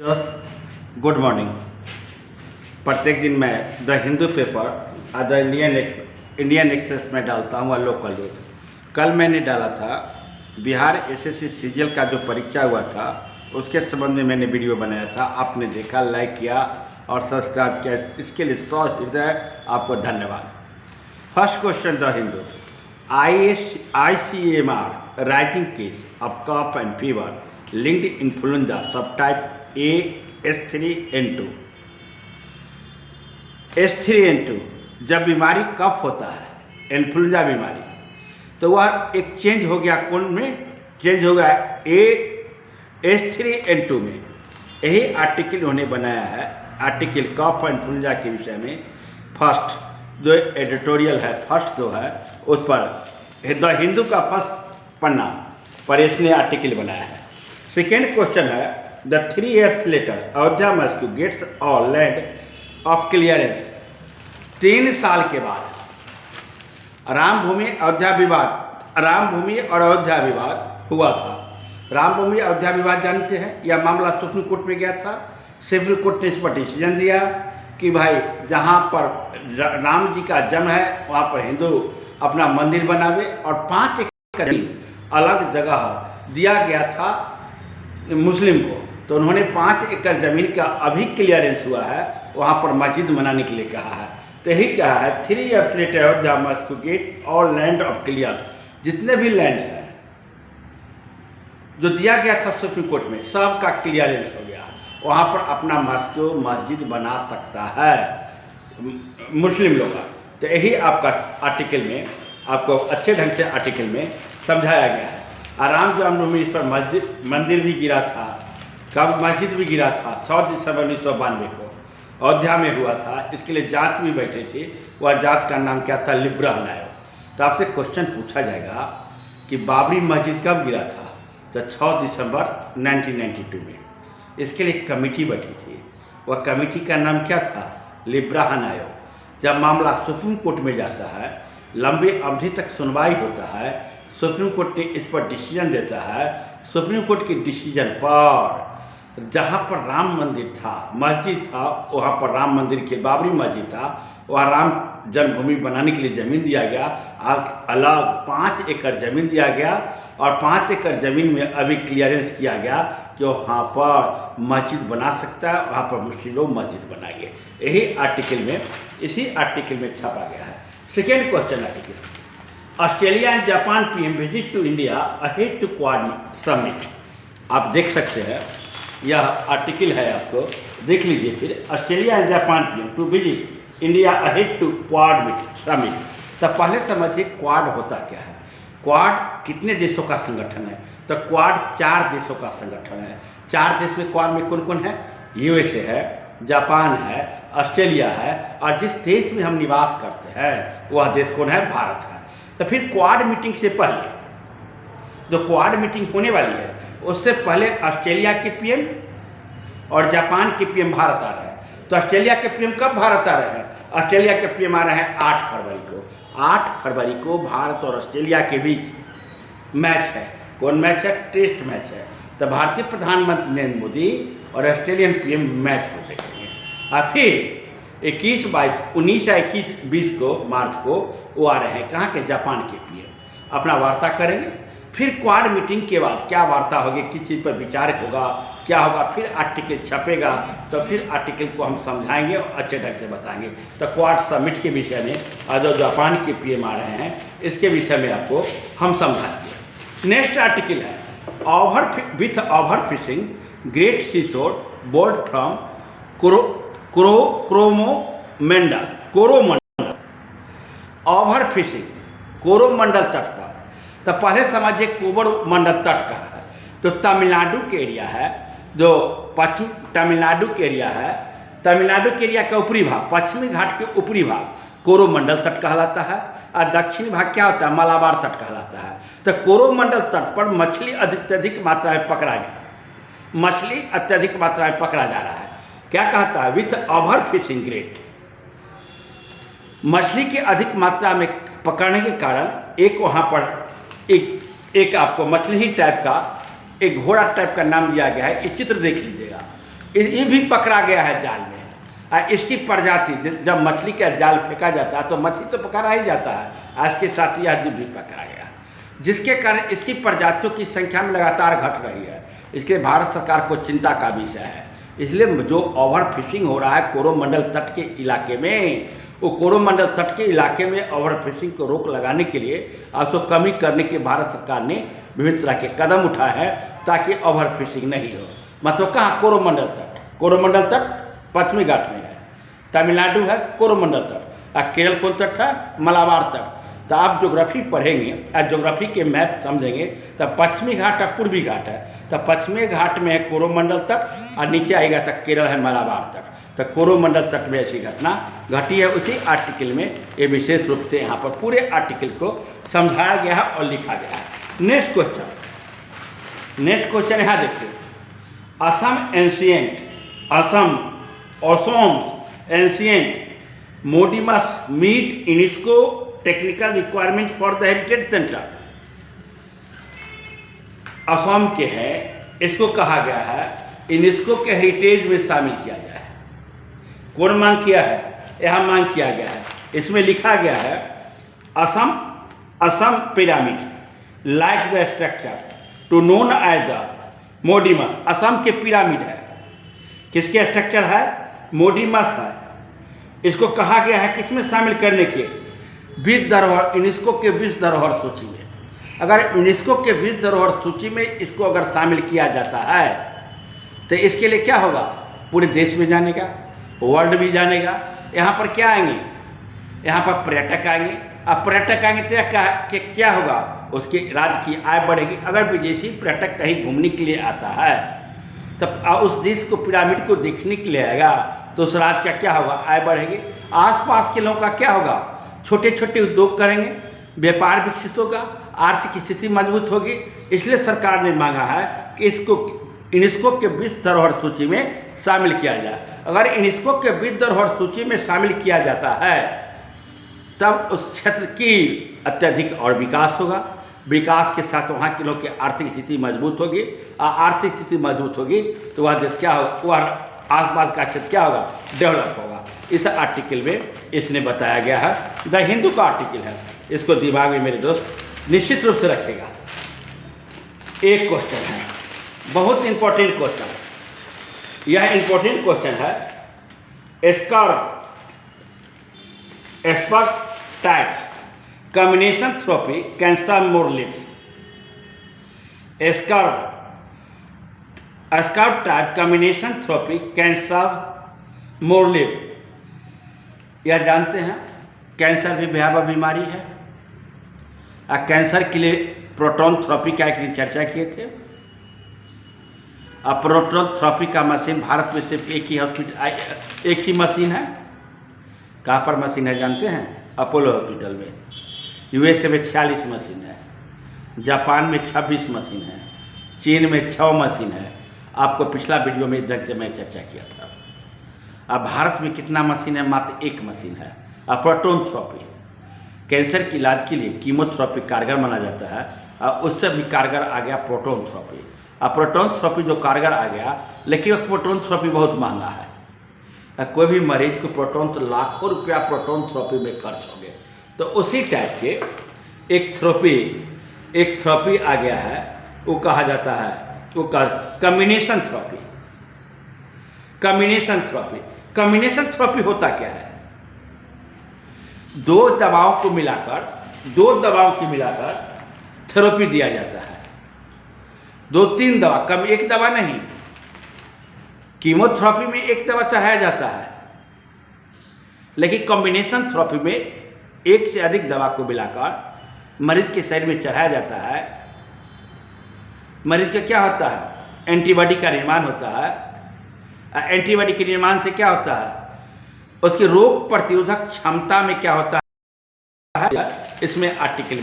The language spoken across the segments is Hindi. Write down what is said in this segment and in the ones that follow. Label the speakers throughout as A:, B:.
A: दोस्त गुड मॉर्निंग। प्रत्येक दिन मैं द हिंदू पेपर और द इंडियन एक्सप्रेस में डालता हूँ लोकल न्यूज। कल मैंने डाला था बिहार एसएससी सीजीएल का जो परीक्षा हुआ था उसके संबंध में मैंने वीडियो बनाया था। आपने देखा, लाइक किया और सब्सक्राइब किया, इसके लिए सौ हृदय आपको धन्यवाद। First question the Hindu, ICMR writing case of cough and fever linked influenza subtype A H3N2। H3N2 जब बीमारी कफ होता है, इन्फ्लुएंजा बीमारी, तो वह एक चेंज हो गया, कौन में चेंज हो गया? H3N2 में। यही आर्टिकल उन्होंने बनाया है, आर्टिकल कफ और इन्फ्लुएंजा के विषय में। फर्स्ट जो एडिटोरियल है, फर्स्ट जो है उस पर द हिंदू का फर्स्ट पन्ना पर इसने आर्टिकल बनाया है। सेकेंड क्वेश्चन है, the 3 years later Ayodhya mosque gets all land of clearance. 3 साल के बाद राम भूमि और अयोध्या विवाद हुआ था। राम भूमि अयोध्या विवाद जानते हैं, यह मामला सुप्रीम कोर्ट में गया था। सुप्रीम कोर्ट ने इस पर डिसीजन दिया कि भाई जहाँ पर राम जी का जन्म है वहाँ पर हिंदू अपना मंदिर बनावे, और 5 एकड़ अलग जगह दिया गया था मुस्लिम को। तो उन्होंने 5 एकड़ ज़मीन का अभी क्लियरेंस हुआ है, वहाँ पर मस्जिद बनाने के लिए कहा है। तो यही कहा है 3 years later Ayodhya must to get all land of clear. जितने भी लैंड्स हैं जो दिया गया था सुप्रीम कोर्ट में, सब का क्लियरेंस हो गया, वहाँ पर अपना मस्जिद बना सकता है मुस्लिम लोग। तो यही आपका आर्टिकल में आपको अच्छे ढंग से आर्टिकल में समझाया गया है। राम जन्मभूमि इस पर मंदिर भी गिरा था, कब मस्जिद भी गिरा था 6 दिसंबर 1992 को अयोध्या में हुआ था। इसके लिए जांच भी बैठी थी, वह जांच का नाम क्या था? लिब्रहन आयोग। तो आपसे क्वेश्चन पूछा जाएगा कि बाबरी मस्जिद कब गिरा था? तो 6 दिसंबर 1992 में। इसके लिए कमेटी बैठी थी, वह कमेटी का नाम क्या था? लिब्रहन आयोग। जब मामला सुप्रीम कोर्ट में जाता है, लंबी अवधि तक सुनवाई होता है, सुप्रीम कोर्ट ने इस पर डिसीजन देता है। सुप्रीम कोर्ट के डिसीजन पर जहाँ पर राम मंदिर था, मस्जिद था, वहाँ पर राम मंदिर के बाबरी मस्जिद था, वहाँ राम जन्मभूमि बनाने के लिए ज़मीन दिया गया। अलग 5 एकड़ ज़मीन दिया गया, और 5 एकड़ ज़मीन में अभी क्लियरेंस किया गया कि वहाँ पर मस्जिद बना सकता है, वहाँ पर मुस्लिम लोग मस्जिद बनाएंगे। यही आर्टिकल में, इसी आर्टिकल में छापा गया है। Second question article, Australia and Japan PM visit to India ahead to Quad summit. आप देख सकते हैं, यह आर्टिकल है, आपको देख लीजिए। फिर Australia and Japan PM to visit India ahead to Quad summit. तब पहले समझिए क्वाड होता क्या है। क्वाड कितने देशों का संगठन है? तो क्वाड 4 देशों का संगठन है। 4 देश में क्वाड में कौन कौन है? USA है, जापान है, ऑस्ट्रेलिया है, और जिस देश में हम निवास करते हैं वह देश कौन है? भारत है। तो फिर क्वाड मीटिंग से पहले, जो क्वाड मीटिंग होने वाली है, उससे पहले ऑस्ट्रेलिया के PM और जापान के PM भारत आ रहे हैं। तो ऑस्ट्रेलिया के PM कब भारत आ रहे हैं? ऑस्ट्रेलिया के PM आ रहे हैं 8 फरवरी को। 8 फरवरी को भारत और ऑस्ट्रेलिया के बीच मैच है। कौन मैच है? टेस्ट मैच है। तो भारतीय प्रधानमंत्री नरेंद्र मोदी और ऑस्ट्रेलियन PM मैच को देखेंगे। और फिर 21, 22, 19 या 21, 20 को मार्च को वो आ रहे हैं, कहाँ के? जापान के PM अपना वार्ता करेंगे। फिर क्वाड मीटिंग के बाद क्या वार्ता होगी, किस चीज़ पर विचार होगा, क्या होगा, फिर आर्टिकल छपेगा। तो फिर आर्टिकल को हम समझाएंगे और अच्छे ढंग से बताएंगे। तो क्वाड समिट के विषय में और जो जापान के PM आ रहे हैं, इसके विषय में आपको हम समझाएंगे। नेक्स्ट आर्टिकल है, over fishing great seashore board from Coromandel over fishing Coromandel तट पर। तो पहले समझिए कोरोमंडल तट का है, तो तमिलनाडु के एरिया है, जो पश्चिम तमिलनाडु के एरिया है। तमिलनाडु के एरिया का ऊपरी भाग, पश्चिमी घाट के ऊपरी भाग कोरोमंडल तट कहलाता है, और दक्षिणी भाग क्या होता है? मलाबार तट कहलाता है। तो कोरोमंडल तट पर मछली अत्यधिक मात्रा में पकड़ा गया, मछली अत्यधिक मात्रा में पकड़ा जा रहा है। क्या कहता है? विथ ओवर फिशिंग ग्रेट, मछली की अधिक मात्रा में पकड़ने के कारण एक वहाँ पर एक आपको मछली ही टाइप का एक घोड़ा टाइप का नाम दिया गया है। ये चित्र देख लीजिएगा, ये भी पकड़ा गया है जाल में। इसकी प्रजाति, जब मछली का जाल फेंका जाता है तो मछली तो पकड़ा ही जाता है, इसके साथ यह जीव भी पकड़ा गया, जिसके कारण इसकी प्रजातियों की संख्या में लगातार घट रही है। इसके भारत सरकार को चिंता का विषय है। इसलिए जो ओवर फिशिंग हो रहा है कोरोमंडल तट के इलाके में, वो कोरोमंडल तट के इलाके में ओवर फिशिंग को रोक लगाने के लिए उसको कमी करने के भारत सरकार ने विभिन्न तरह के कदम उठाए हैं ताकि ओवर फिशिंग नहीं हो। मतलब कहाँ? कोरोमंडल तट। कोरोमंडल तट पश्चिमी घाट में है, तमिलनाडु है कोरोमंडल तट, और केरल कौन तट है? मलाबार तट। तो आप ज्योग्राफी पढ़ेंगे और ज्योग्राफी के मैप समझेंगे तो पश्चिमी घाट और पूर्वी घाट है, तो पश्चिमी घाट में है कोरोमंडल तट और नीचे आएगा तक केरल है मलाबार तट। तो कोरोमंडल तट में ऐसी घटना घटी है। उसी आर्टिकल में ये विशेष रूप से यहाँ पर पूरे आर्टिकल को समझाया गया है और लिखा गया है। नेक्स्ट क्वेश्चन यहाँ देखिए, Assam ancient Moidams meet UNESCO technical requirement for the heritage centre. Assam के है, इसको कहा गया है यूनेस्को के हेरिटेज में शामिल किया जाए। कौन मांग किया है? यह मांग किया गया है। इसमें लिखा गया है Assam pyramid like the structure to known as the Moidams. Assam के पिरामिड है, किसके स्ट्रक्चर है? मोडिमस है। इसको कहा गया है किसमें शामिल करने के? विश्व धरोहर, यूनेस्को के विश्व धरोहर सूची में। अगर यूनेस्को के विश्व धरोहर सूची में इसको अगर शामिल किया जाता है तो इसके लिए क्या होगा? पूरे देश में जानेगा, वर्ल्ड भी जानेगा। यहाँ पर क्या आएंगे? यहाँ पर पर्यटक आएंगे। अब पर्यटक आएंगे तो क्या होगा? उसके राज्य की आय बढ़ेगी। अगर विदेशी पर्यटक कहीं घूमने के लिए आता है तब उस देश को, पिरामिड को देखने के लिए आएगा तो उस राज्य का क्या होगा? आय बढ़ेगी। आसपास के लोगों का क्या होगा? छोटे छोटे उद्योग करेंगे, व्यापार विकसित होगा, आर्थिक स्थिति मजबूत होगी। इसलिए सरकार ने मांगा है कि इसको यूनेस्को के विश्व धरोहर सूची में शामिल किया जाए। अगर यूनेस्को के विश्व धरोहर सूची में शामिल किया जाता है तब उस क्षेत्र की अत्यधिक और विकास होगा। विकास के साथ वहाँ के लोग की आर्थिक स्थिति मजबूत होगी, और आर्थिक स्थिति मजबूत होगी तो वह देश क्या होगा? वह आसपास का क्षेत्र क्या होगा? डेवलप होगा। इस आर्टिकल में इसने बताया गया है। द हिंदू का आर्टिकल है, इसको दिमाग में मेरे दोस्त निश्चित रूप से रखेगा। एक क्वेश्चन है, बहुत इंपॉर्टेंट क्वेश्चन। यह इंपॉर्टेंट क्वेश्चन है, spark types combination therapy can serve more lives. स्कर्व type combination therapy can serve more live. यह जानते हैं कैंसर भी भयावह बीमारी है, और कैंसर के लिए प्रोटॉन थेरेपी का एक चर्चा किए थे। अब प्रोटॉन थेरेपी का मशीन भारत में सिर्फ एक ही मशीन है। कहाँ पर मशीन है जानते हैं? अपोलो हॉस्पिटल में। यूएसए में 46 मशीन है, जापान में 26 मशीन है, चीन में 6 मशीन है। आपको पिछला वीडियो में इधर से मैं चर्चा किया था। अब भारत में कितना मशीन है? मात्र 1 मशीन है। अब प्रोटॉन थेरेपी कैंसर के इलाज के लिए कीमोथेरेपी कारगर माना जाता है, और उससे भी कारगर आ गया प्रोटॉन थेरेपी। अब प्रोटॉन थेरेपी जो कारगर आ गया, लेकिन प्रोटॉन थेरेपी बहुत महंगा है। कोई भी मरीज को प्रोटॉन, तो लाखों रुपया प्रोटॉन थेरेपी में खर्च हो गए। तो उसी टाइप के एक थेरेपी आ गया है, वो कहा जाता है, वो कॉम्बिनेशन थेरेपी। कॉम्बिनेशन थेरेपी होता क्या है? दो दवाओं को मिलाकर थेरेपी दिया जाता है। 2-3 दवा, कम एक दवा नहीं। कीमोथेरेपी में एक दवा चढ़ाया जाता है, लेकिन कॉम्बिनेशन थेरेपी में एक से अधिक दवा को मिलाकर मरीज के शरीर में चढ़ाया जाता है। मरीज का क्या होता है? एंटीबॉडी का निर्माण होता है। एंटीबॉडी के निर्माण से क्या होता है? उसकी रोग प्रतिरोधक क्षमता में क्या होता है? इसमें आर्टिकल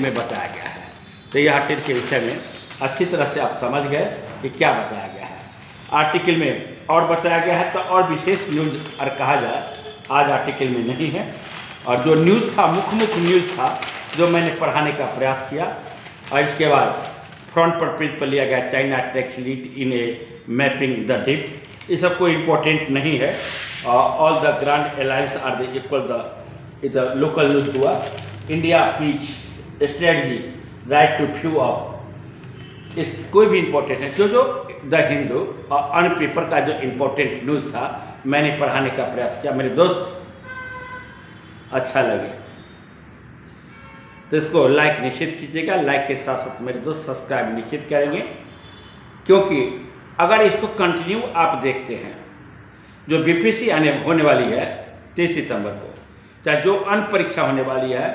A: में बताया गया है। तो यह आर्टिकल के विषय में अच्छी तरह से आप समझ गए कि क्या बताया गया है। आर्टिकल में और बताया गया है, तो और विशेष न्यूज़ और कहा जाए आज आर्टिकल में नहीं है। और जो न्यूज़ था, मुख्य न्यूज़ था जो मैंने पढ़ाने का प्रयास किया, और इसके बाद फ्रंट पर पेज पर लिया गया, China takes lead in a mapping the dip, ये सब कोई इम्पोर्टेंट नहीं है। All the grand alliance are the equal the local news हुआ। India pitch strategy right to few of, इस कोई भी इम्पोर्टेंट है। जो द हिंदू और अन्य पेपर का जो इम्पोर्टेंट न्यूज़ था मैंने पढ़ाने का प्रयास किया। मेरे दोस्त अच्छा लगे तो इसको लाइक निश्चित कीजिएगा। लाइक के साथ साथ मेरे दोस्त सब्सक्राइब निश्चित करेंगे, क्योंकि अगर इसको कंटिन्यू आप देखते हैं, जो बीपीएससी होने वाली है 23 सितंबर को, चाहे जो अन्य परीक्षा होने वाली है,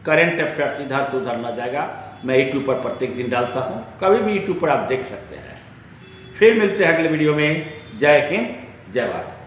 A: करंट अफेयर्स इधर से उधर न जाएगा। मैं यूट्यूब पर प्रत्येक दिन डालता हूँ, कभी भी यूट्यूब पर आप देख सकते हैं। फिर मिलते हैं अगले वीडियो में। जय हिंद, जय भारत।